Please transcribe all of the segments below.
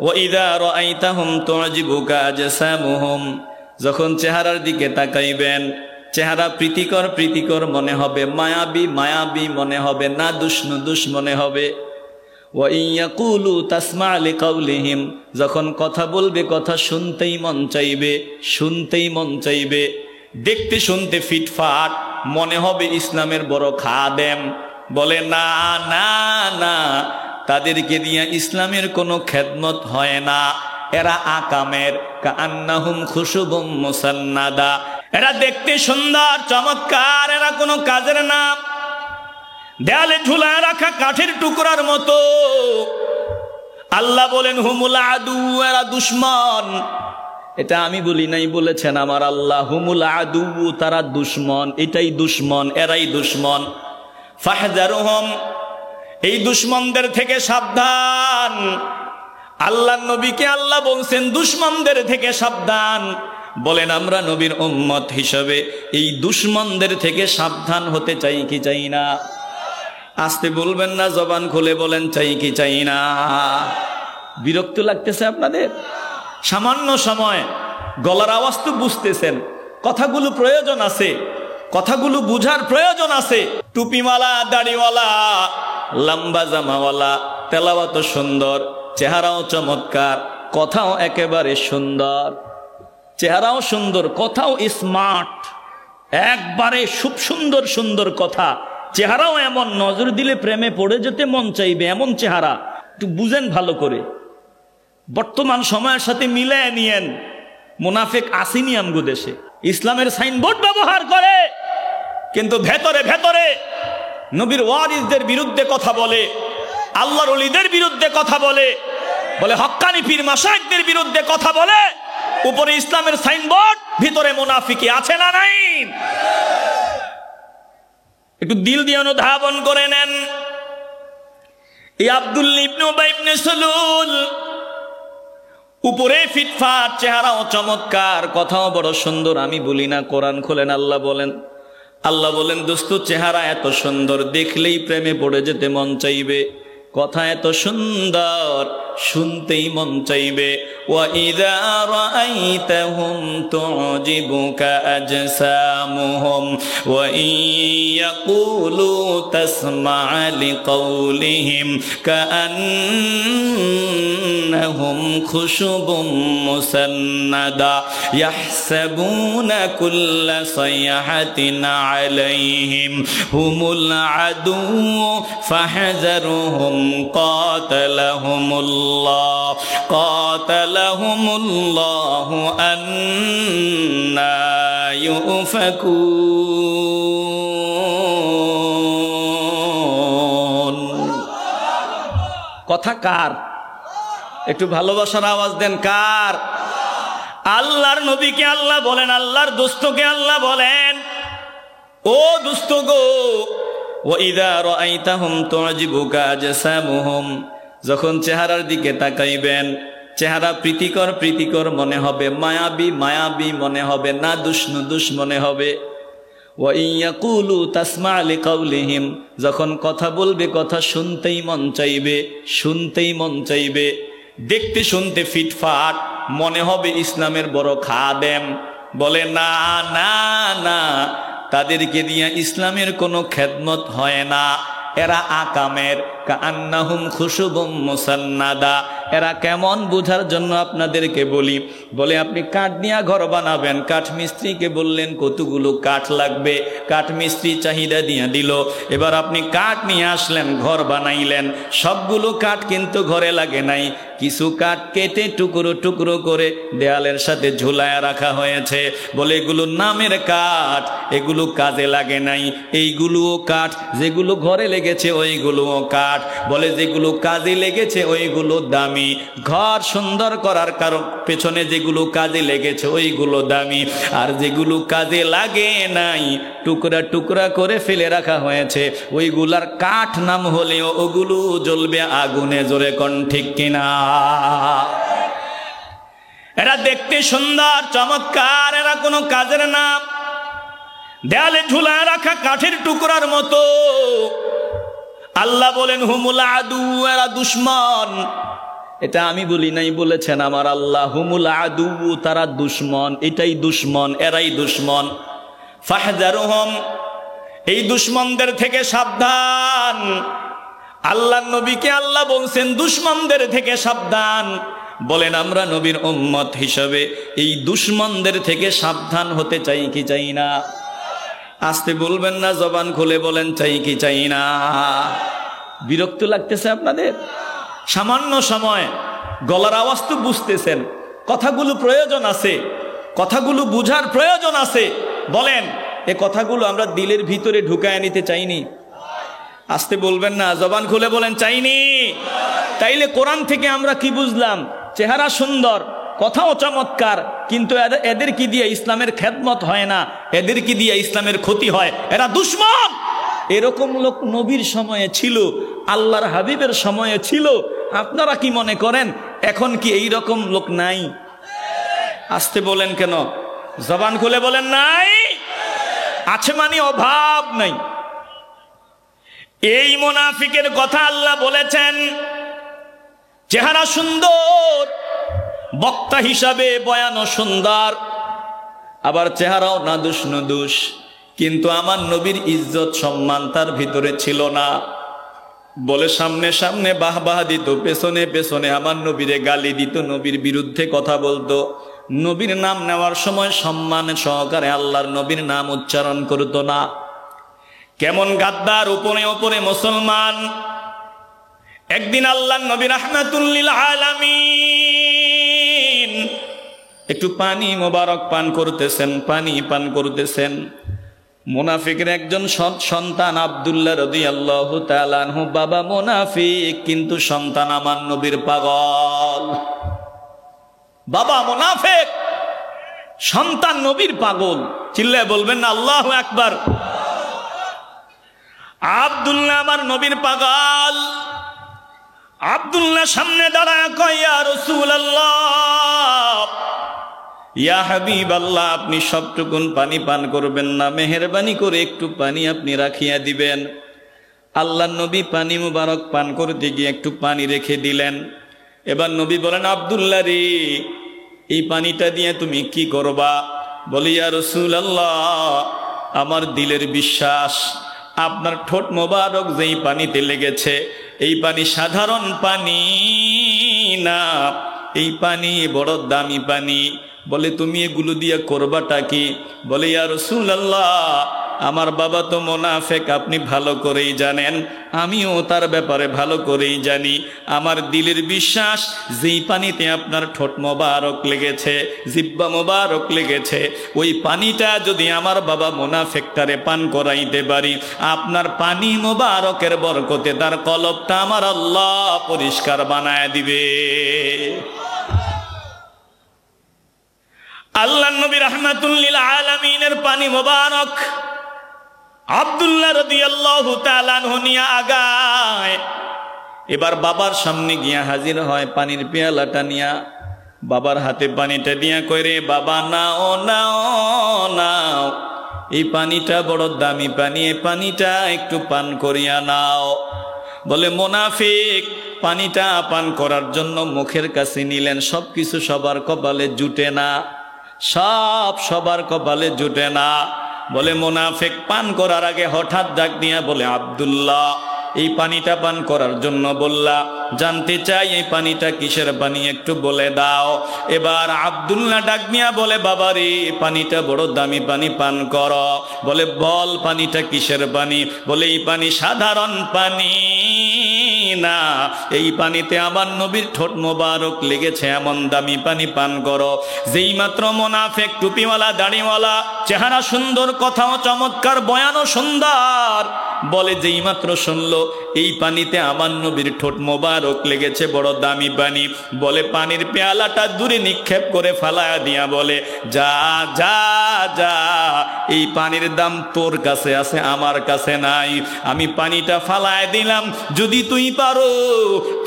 ওয়াইদা রাআইতাহুম তু'জিবুকা আজসামুহুম, যখন চেহারার দিকে তাকাইবেন চেহারা প্রীতিকর প্রীতিকর মনে হবে, মায়াবী মায়াবী মনে হবে, না দুষ মনে হবে। ওয়া ইয়াকুলু তাসমা লিকাউলিহিম, যখন কথা বলবে কথা শুনতেই মন চাইবে, শুনতেই মন চাইবে। দেখতে শুনতে ফিটফাট, মনে হবে ইসলামের বড় খাদেম। বলে না না না, তাদেরকে দিয়ে ইসলামের কোনো খেদমত হয় না, এরা আকামের, কাআন্নাহুম খুশুবুম মুসান্নাদা, এরা দেখতে সুন্দর চমৎকার, এরা কোনো কাজের না, দেয়ালে ঝুলায় রাখা কাঠের টুকরার মতো। আল্লাহ বলেন হুমুল আদু, এরা দুশ্মন। এটা আমি বলি নাই, বলেছেন আমার আল্লাহ। হুমুল আদু, তারা দুশ্মন, এটাই দুশ্মন, এরাই দুশ্মন। ফাহজারুহুম, এই দুশ্মনদের থেকে সাবধান। আল্লাহ নবীকে আল্লাহ বলছেন দুশ্মনদের থেকে সাবধান। বলেন আমরা নবীর উম্মত হিসেবে এই দুশ্মনদের থেকে সাবধান হতে চাই কি চাই না? আস্তে বলবেন না, জবান খুলে বলেন চাই কি চাই না? বিরক্ত লাগতেছে আপনাদের? সামান্য সময় গলার আওয়াজ তো বুঝতেছেন, কথাগুলো প্রয়োজন আছে, কথাগুলো বুঝার প্রয়োজন আছে। টুপিওয়ালা, দাড়িওয়ালা, লম্বা জামাওয়ালা, তেলাওয়াত সুন্দর, চেহারাও চমৎকার, কথাও একেবারে সুন্দর, চেহারাও সুন্দর, কথাও স্মার্ট, একবারে খুব সুন্দর সুন্দর কথা, চেহারাও এমন নজর দিলে প্রেমে পড়ে যেতে মন চাইবে এমন চেহারা। একটু বুঝেন ভালো করে, বর্তমান সময়ের সাথে মিলিয়ে নিয়েন। মুনাফিক আসেনি আমগো দেশে, ইসলামের সাইনবোর্ড ব্যবহার করে, কিন্তু ভেতরে ভেতরে নবীর ওয়ারিসদের বিরুদ্ধে কথা বলে, আল্লাহর ওলিদের বিরুদ্ধে কথা বলে, বলে হক্কানি পীর মাশায়েখদের বিরুদ্ধে কথা বলে। উপরে ইসলামের সাইনবোর্ড, ভিতরে মুনাফিকি আছে না নাই? একটু দিল দিয়ে অনুধাবন করে নেন। এই আব্দুল্লাহ ইবনে উবাই ইবনে সালুল, উপরে ফিটফাট, চেহারাও চমৎকার, কথাও বড় সুন্দর। আমি বলি না, কোরআন খোলেন, আল্লাহ বলেন। আল্লাহ বলেন দোস্ত, চেহারা এত সুন্দর, দেখলেই প্রেমে পড়ে যেতে মন চাইবে, কথা এত সুন্দর, শুনতেই মন চাইবে। ওয়াইদা রাআইতাহুম তু'জিবুকা আজসামুহুম ওয়া ইয়াকুলু তাসমা লিকাউলিহিম কাআন্নাহুম খুশুবুম মুসান্নাদা ইয়াহসাবুনা কুল্লা সাইহাতিন আলাইহিম হুমুল আদু ফাহজারুহুম কাতালাহুমুল্লাহু আন্না ইউফাকুন। কথা কার? একটু ভালোবাসার আওয়াজ দেন, কার? আল্লাহর নবীকে আল্লাহ বলেন, আল্লাহর দোস্তকে আল্লাহ বলেন, ও দোস্ত গো, ওয়াইদা রাআইতাহুম তু'জিবুকা আজসামুহুম, যখন চেহারার দিকে তাকাইবেন চেহারা প্রীতিকর প্রীতিকর মনে হবে, মায়াবী মায়াবী মনে হবে, না দুষ মনে হবে। ওয়া ইয়াকুলু তাসমা লিকাউলিহিম, যখন কথা বলবে কথা শুনতেই মন চাইবে, শুনতেই মন চাইবে। দেখতে শুনতে ফিটফাট, মনে হবে ইসলামের বড় খাদেম। বলে না না না, তাদেরকে দিয়ে ইসলামের কোনো খেদমত হয় না, এরা আকামের, কাআন্নাহুম খুশুবুম মুসান্নাদা। এরা কেমন বুঝার জন্য আপনাদেরকে বলি, বলে আপনি কাঠ নিয়ে ঘর বানাবেন, কাঠ মিস্ত্রিকে বললেন কতগুলো কাঠ লাগবে, কাঠ মিস্ত্রি চাহিদা দিয়ে দিল। এবার আপনি কাঠ নিয়ে আসলেন, ঘর বানাইলেন, সবগুলো কাঠ কিন্তু ঘরে লাগে নাই, কিছু কাঠ কেটে টুকরো টুকরো করে দেয়ালের সাথে ঝুলায় রাখা হয়েছে। বলে এগুলো নামের কাঠ, এগুলো কাজে লাগে নাই। এইগুলোও কাঠ, যেগুলো ঘরে লেগেছে ওইগুলোও কাঠ। বলে যেগুলো কাজে লেগেছে ওইগুলো দামি, ঘর সুন্দর করার কারণ পেছনে যেগুলো কাজে লেগেছে ওইগুলো দামি, আর যেগুলো কাজে লাগে নাই টুকরা টুকরা করে ফেলে রাখা হয়েছে, ওইগুলার কাঠ নাম হলেও ওগুলো জ্বলবে আগুনে। জোরে কোন ঠিক কিনা? এরা দেখতে সুন্দর চমৎকার, এরা কোনো কাজের না, দেয়ালে ঝুলায় রাখা কাঠের টুকরার মতো। আল্লাহ বলেন হুমুল আদু, এরা দুশ্মন। এটা আমি বলি নাই, বলেছেন আমার আল্লাহ। হুমুল আদু, তারা দুশ্মন, এটাই দুশ্মন, এরাই দুশ্মন। ফাহজারুহুম, এই দুশ্মনদের থেকে সাবধান। আল্লাহ নবীকে আল্লাহ বলছেন দুশ্মনদের থেকে সাবধান। বলেন আমরা নবীর উম্মত হিসাবে এই দুশ্মনদের থেকে সাবধান হতে চাই কি চাই না? আসতে বলবেন না, জবান খুলে বলেন চাই কি চাই না? বিরক্ত লাগতেছে আপনাদের? সামান্য সময় গলার আওয়াজ তো বুঝতেছেন, কথাগুলো প্রয়োজন আছে, কথাগুলো বুঝার প্রয়োজন আছে। বলেন এ কথাগুলো আমরা দিলের ভিতরে ঢুকায় নিতে চাইনি? আসতে বলবেন না, জবান খুলে বলেন চাইনি। তাইলে কোরআন থেকে আমরা কি বুঝলাম? চেহারা সুন্দর, কথাও চমৎকার, কিন্তু এদের কি দিয়ে ইসলামের খেদমত হয় না, এদের কি দিয়ে ইসলামের ক্ষতি হয়, এরা দুশ্মন। এরকম লোক নবীর সময়ে ছিল, আল্লাহর হাবিবের সময়ে ছিল। আপনারা কি মনে করেন এখন কি এই রকম লোক নাই? আসতে বলেন কেন? জবান খুলে বলেন নাই। আছে মানে অভাব নাই। এই মুনাফিকের কথা আল্লাহ বলেছেন, চেহারা সুন্দর, বক্তা হিসাবে বয়ানও সুন্দর, আবার চেহারাও নাদুস নুদুস, কিন্তু আমার নবীর ইজ্জত সম্মান তার ভিতরে ছিল না। বলে সামনে সামনে বাহবাহ দিত, পেছনে পেছনে আমার নবীরে গালি দিত, নবীর বিরুদ্ধে কথা বলতো। নবীর নাম নেওয়ার সময় সম্মান সহকারে আল্লাহর নবীর নাম উচ্চারণ করতো না। কেমন গাদ্দার, উপরে উপরে মুসলমান। একদিন আল্লাহর নবী রাহমাতুল লিল আলামিন একটু পানি মোবারক পান করতেছেন, পানি পান করতেছেন। মুনাফিকের একজন সন্তান আব্দুল্লাহ রাদিয়াল্লাহু তাআলা আনহু, বাবা মুনাফিক কিন্তু সন্তান আমার নবীর পাগল। বাবা মুনাফিক, সন্তান নবীর পাগল। চিল্লায় বলবেন না আল্লাহু আকবার। আব্দুল্লাহ আমার নবীর পাগল। আব্দুল্লাহ সামনে দাঁড়ায় কয়, ইয়া রাসূলুল্লাহ, ইয়া হাবিবাল্লাহ, আপনি সবটুকুন পানি পান করবেন না, মেহেরবানি করে একটু পানি আপনি রাখিয়া দিবেন। আল্লাহর নবী পানি মুবারক পান করতে গিয়ে একটু পানি রেখে দিলেন। এবার নবী বলেন, আব্দুল্লাহ রে, এই পানিটা দিয়ে তুমি কি করবা? বলি, ইয়া রাসূলুল্লাহ, আমার দিলের বিশ্বাস আপনার ঠোঁট মোবারক যেই পানিতে লেগেছে, এই পানি সাধারণ পানি না, এই পানি বড় দামি পানি। বলে, তুমি এগুলো দিয়ে করবাটা কি? বলে, ইয়া রাসূলুল্লাহ, আমার বাবা তো মুনাফিক, আপনি ভালো করেই জানেন, আমিও তার ব্যাপারে ভালো করেই জানি। আমার দিলের বিশ্বাস, যেই পানিতে আপনার ঠোঁট মোবারক লেগেছে, জিহ্বা মোবারক লেগেছে, ওই পানিটা যদি আমার বাবা মুনাফিকটারে পান করাইতে পারি, আপনার পানি মোবারকের বরকতে তার কলবটা আমার আল্লাহ পরিষ্কার বানায় দিবে। আল্লাহ নবী রাহমাতুল লিল আলামিনের পানি মোবারক আব্দুল্লাহ রাদিয়াল্লাহু তাআলা আনহু নিয়ে আগায়। এবার বাবার সামনে গিয়া হাজির হয় পানির পেয়ালাটা নিয়া। বাবার হাতে পানিটা দিয়া কয়, রে বাবা, নাও নাও নাও, এই পানিটা বড় দামি পানি, এই পানিটা একটু পান করিয়া নাও। বলে, মুনাফিক পানিটা পান করার জন্য মুখের কাছে নিলেন, সবকিছু সবার কপালে জুটে না, সব সবার কপালে জুটে না। বলে, মুনাফিক পান করার আগে হঠাৎ ডাক দিয়া বলে, আব্দুল্লাহ, এই পানিটা পান করার জন্য বললা, জানতে চাই এই পানিটা কিসের পানি, একটু বলে দাও। এবার আব্দুল্লাহ ডাক দিয়া বলে, বাবারে, পানিটা বড় দামি পানি, পান কর। বলে, বল পানিটা কিসের পানি? বলে, এই পানি সাধারণ পানি না, এই পানিতে আমার নবীর ঠোঁট মোবারক লেগেছে, এমন দামি পানি পান করো। যেই মাত্র মুনাফিক, টুপিওয়ালা, দাড়িওয়ালা, চেহারা সুন্দর, কথাও চমৎকার, বয়ানও সুন্দর, বলে যেই মাত্র শুনলো এই পানিতে আমার নবীর ঠোঁট মোবারক লেগেছে, বড় দামি পানি, বলে পানির পেয়ালাটা দূরে নিক্ষেপ করে ফালায়া দিয়া বলে, যা যা যা, এই পানির দাম তোর কাছে আছে, আমার কাছে নাই। আমি পানিটা ফালায় দিলাম, যদি তুই পারো,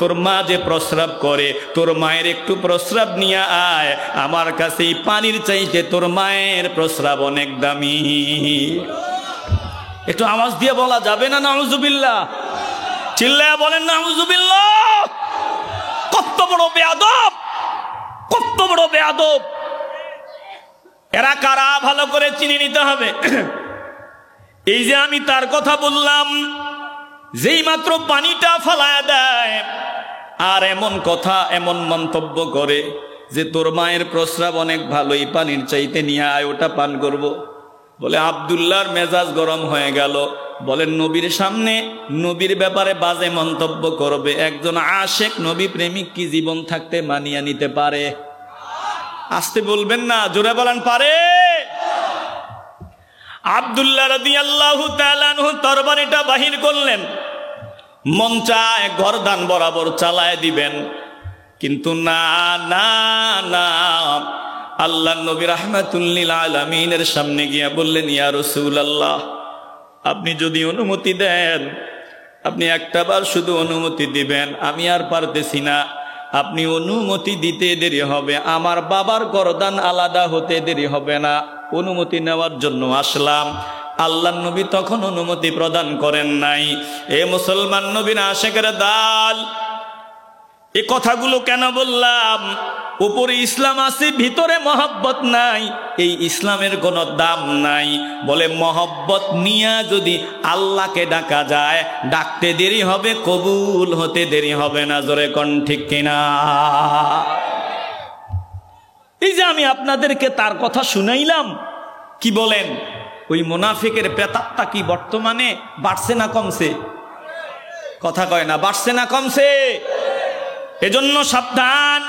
তোর মা যে প্রস্রাব করে, তোর মায়ের একটু প্রস্রাব নিয়ে আয়, আমার কাছে এই পানির চাইতে তোর মায়ের প্রস্রাব অনেক দামি। একটু আওয়াজ দিয়ে বলা যাবে না নাউজুবিল্লাহ? চিল্লায়া বলেন নাউজুবিল্লাহ। কত বড় বেয়াদব, কত বড় বেয়াদব। এরা কারা ভালো করে চিনে নিতে হবে। এই যে আমি তার কথা বললাম, যেই মাত্র পানিটা ফালায়া দেয় আর এমন কথা এমন মন্তব্য করে যে তোর মায়ের প্রস্রাব অনেক ভালোই, পানির চাইতে নিয়ে আয়, ওটা পান করব। বলে আব্দুল্লাহর মেজাজ গরম হয়ে গেল। বলেন নবীর সামনে নবীর ব্যাপারে বাজে মন্তব্য করবে একজন আশেক নবী প্রেমিক কি জীবন থাকতে মানিয়ে নিতে পারে? আসতে বলবেন না, জোরে বলেন পারে? আব্দুল্লাহ রাদিয়াল্লাহু তাআলা আনহু তরবারিটা বাহির করলেন, মন চায় গর্দান বরাবর চালায় দিবেন, কিন্তু না না না, আল্লাহর নবী রাহমাতুল লিল আলামিনের সামনে গিয়া বললেন, ইয়া রাসূলুল্লাহ, আপনি যদি অনুমতি দেন, আপনি একটাবার শুধু অনুমতি দিবেন, আমি আর পারতেছি না। আপনি অনুমতি দিতে দেরি হবে, আমার বাবার গর্দান আলাদা হতে দেরি হবে না, অনুমতি নেওয়ার জন্য আসলাম। আল্লাহর নবী তখন অনুমতি প্রদান করেন নাই। এ মুসলমান নবীর আশেকের দাল, এই কথাগুলো কেন বললাম? উপরে ইসলাম আছে, ভিতরে মহব্বত নাই, এই ইসলামের কোনো দাম নাই। বলে মহব্বত নিয়ে যদি আল্লাহকে ডাকা যায়, ডাকতে দেরি হবে, কবুল হতে দেরি হবে না। জোরে কোন ঠিক কিনা? এই যে আমি আপনাদেরকে তার কথা শুনাইলাম, কি বলেন? ওই মুনাফিকের প্রেতাত্মা কি বর্তমানে বাড়ছে না কমছে? কথা কয় না, বাড়ছে না কমছে? এজন্য সাবধান।